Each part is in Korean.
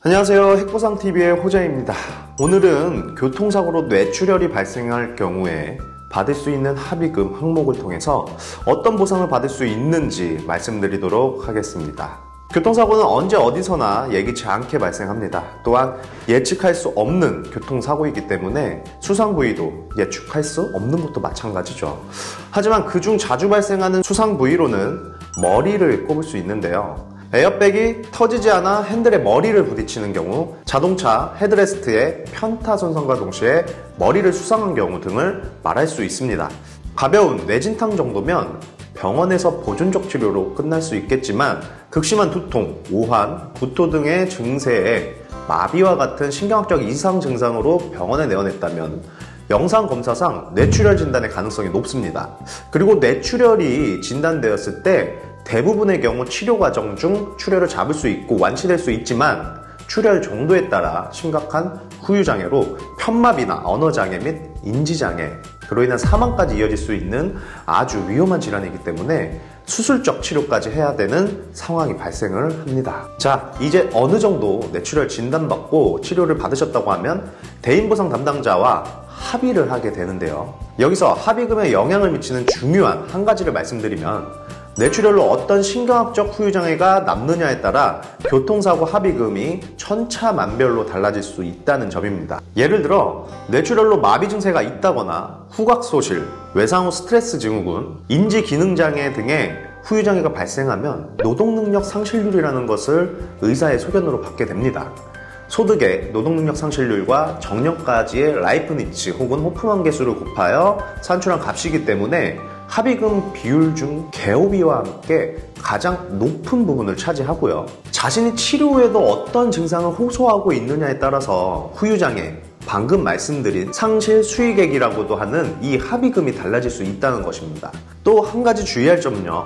안녕하세요. 핵보상TV의 호자입니다. 오늘은 교통사고로 뇌출혈이 발생할 경우에 받을 수 있는 합의금 항목을 통해서 어떤 보상을 받을 수 있는지 말씀드리도록 하겠습니다. 교통사고는 언제 어디서나 예기치 않게 발생합니다. 또한 예측할 수 없는 교통사고이기 때문에 수상부위도 예측할 수 없는 것도 마찬가지죠. 하지만 그중 자주 발생하는 수상부위로는 머리를 꼽을 수 있는데요. 에어백이 터지지 않아 핸들에 머리를 부딪히는 경우, 자동차 헤드레스트의 편타 손상과 동시에 머리를 수상한 경우 등을 말할 수 있습니다. 가벼운 뇌진탕 정도면 병원에서 보존적 치료로 끝날 수 있겠지만 극심한 두통, 오한, 구토 등의 증세에 마비와 같은 신경학적 이상 증상으로 병원에 내원했다면 영상검사상 뇌출혈 진단의 가능성이 높습니다. 그리고 뇌출혈이 진단되었을 때 대부분의 경우 치료 과정 중 출혈을 잡을 수 있고 완치될 수 있지만 출혈 정도에 따라 심각한 후유장애로 편마비나 언어장애 및 인지장애, 그로 인한 사망까지 이어질 수 있는 아주 위험한 질환이기 때문에 수술적 치료까지 해야 되는 상황이 발생을 합니다. 자, 이제 어느 정도 뇌출혈 진단받고 치료를 받으셨다고 하면 대인보상 담당자와 합의를 하게 되는데요. 여기서 합의금에 영향을 미치는 중요한 한 가지를 말씀드리면, 뇌출혈로 어떤 신경학적 후유장애가 남느냐에 따라 교통사고 합의금이 천차만별로 달라질 수 있다는 점입니다. 예를 들어 뇌출혈로 마비 증세가 있다거나 후각소실, 외상후 스트레스 증후군, 인지기능장애 등의 후유장애가 발생하면 노동능력 상실률이라는 것을 의사의 소견으로 받게 됩니다. 소득의 노동능력 상실률과 정년까지의 라이프니츠 혹은 호프만 계수를 곱하여 산출한 값이기 때문에 합의금 비율 중 개호비와 함께 가장 높은 부분을 차지하고요. 자신이 치료 후에도 어떤 증상을 호소하고 있느냐에 따라서 후유장애, 방금 말씀드린 상실 수익액이라고도 하는 이 합의금이 달라질 수 있다는 것입니다. 또 한 가지 주의할 점은요.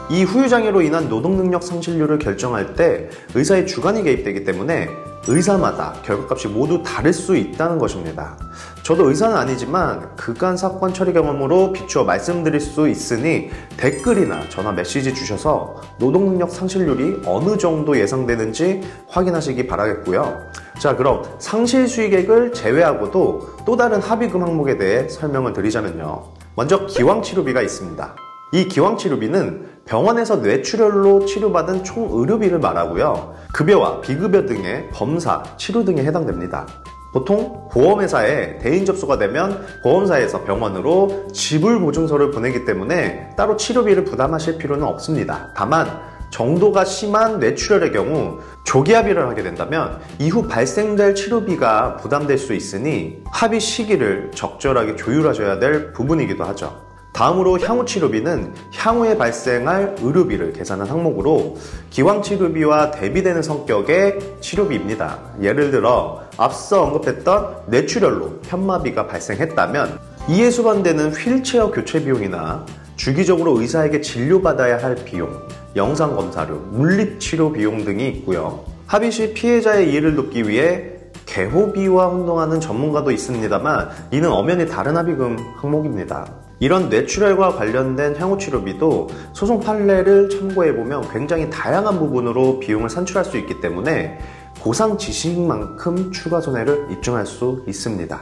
이 후유장애로 인한 노동능력 상실률을 결정할 때 의사의 주관이 개입되기 때문에 의사마다 결과값이 모두 다를 수 있다는 것입니다. 저도 의사는 아니지만 그간 사건 처리 경험으로 비추어 말씀드릴 수 있으니 댓글이나 전화 메시지 주셔서 노동능력 상실률이 어느 정도 예상되는지 확인하시기 바라겠고요. 자, 그럼 상실 수익액을 제외하고도 또 다른 합의금 항목에 대해 설명을 드리자면요. 먼저 기왕치료비가 있습니다. 이 기왕치료비는 병원에서 뇌출혈로 치료받은 총 의료비를 말하고요. 급여와 비급여 등의 검사, 치료 등에 해당됩니다. 보통 보험회사에 대인 접수가 되면 보험사에서 병원으로 지불보증서를 보내기 때문에 따로 치료비를 부담하실 필요는 없습니다. 다만 정도가 심한 뇌출혈의 경우 조기 합의를 하게 된다면 이후 발생될 치료비가 부담될 수 있으니 합의 시기를 적절하게 조율하셔야 될 부분이기도 하죠. 다음으로 향후치료비는 향후에 발생할 의료비를 계산한 항목으로 기왕치료비와 대비되는 성격의 치료비입니다. 예를 들어 앞서 언급했던 뇌출혈로 편마비가 발생했다면 이에 수반되는 휠체어 교체 비용이나 주기적으로 의사에게 진료받아야 할 비용, 영상검사료, 물리치료 비용 등이 있고요. 합의 시 피해자의 이해를 돕기 위해 개호비와 혼동하는 전문가도 있습니다만 이는 엄연히 다른 합의금 항목입니다. 이런 뇌출혈과 관련된 향후치료비도 소송 판례를 참고해보면 굉장히 다양한 부분으로 비용을 산출할 수 있기 때문에 보상 지식만큼 추가 손해를 입증할 수 있습니다.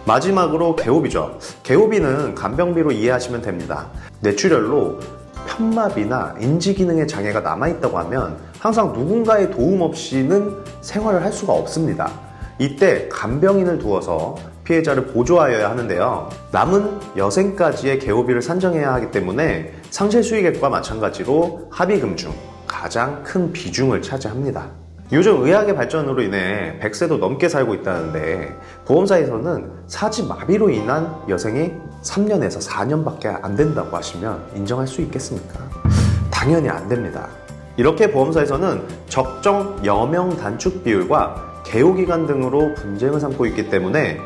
마지막으로 개호비죠. 개호비는 간병비로 이해하시면 됩니다. 뇌출혈로 편마비나 인지기능의 장애가 남아있다고 하면 항상 누군가의 도움 없이는 생활을 할 수가 없습니다. 이때 간병인을 두어서 피해자를 보조하여야 하는데요. 남은 여생까지의 개호비를 산정해야 하기 때문에 상실 수익액과 마찬가지로 합의금 중 가장 큰 비중을 차지합니다. 요즘 의학의 발전으로 인해 100세도 넘게 살고 있다는데 보험사에서는 사지마비로 인한 여생이 3년에서 4년밖에 안 된다고 하시면 인정할 수 있겠습니까? 당연히 안 됩니다. 이렇게 보험사에서는 적정 여명 단축 비율과 개호기간 등으로 분쟁을 삼고 있기 때문에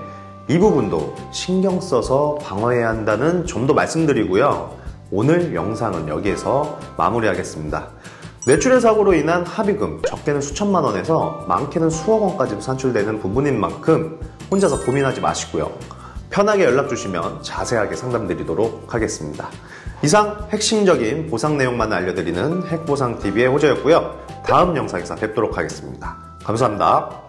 이 부분도 신경 써서 방어해야 한다는 점도 말씀드리고요. 오늘 영상은 여기에서 마무리하겠습니다. 뇌출혈 사고로 인한 합의금 적게는 수천만 원에서 많게는 수억 원까지도 산출되는 부분인 만큼 혼자서 고민하지 마시고요. 편하게 연락 주시면 자세하게 상담드리도록 하겠습니다. 이상 핵심적인 보상 내용만 알려드리는 핵보상TV의 호재였고요. 다음 영상에서 뵙도록 하겠습니다. 감사합니다.